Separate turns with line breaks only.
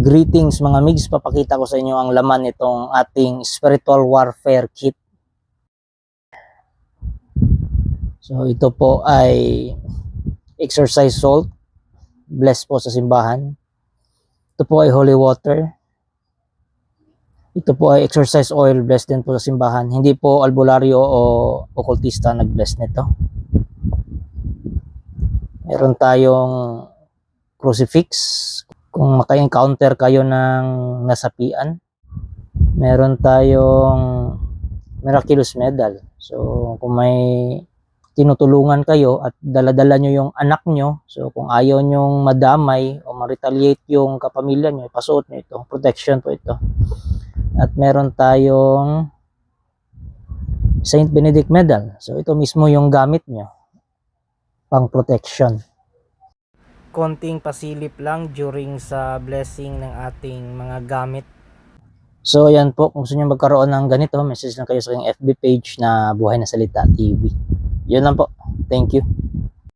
Greetings mga migs, papakita ko sa inyo ang laman nitong ating spiritual warfare kit. So ito po ay exercise salt, blessed po sa simbahan. Ito po ay holy water. Ito po ay exercise oil, blessed din po sa simbahan. Hindi po albularyo o okultista nag-bless nito. Meron tayong crucifix. Kung maka-encounter kayo ng nasapian, meron tayong miraculous medal. So kung may tinutulungan kayo at dala-dala nyo yung anak nyo, so kung ayaw nyong madamay o ma-retaliate yung kapamilya nyo, ipasuot nyo ito. Protection po ito. At meron tayong Saint Benedict medal. So ito mismo yung gamit nyo pang protection. Konting pasilip lang during sa blessing ng ating mga gamit. So ayan po, kung gusto nyo magkaroon ng ganito, message lang kayo sa aking FB page na Buhay na Salita TV. Yun lang po. Thank you.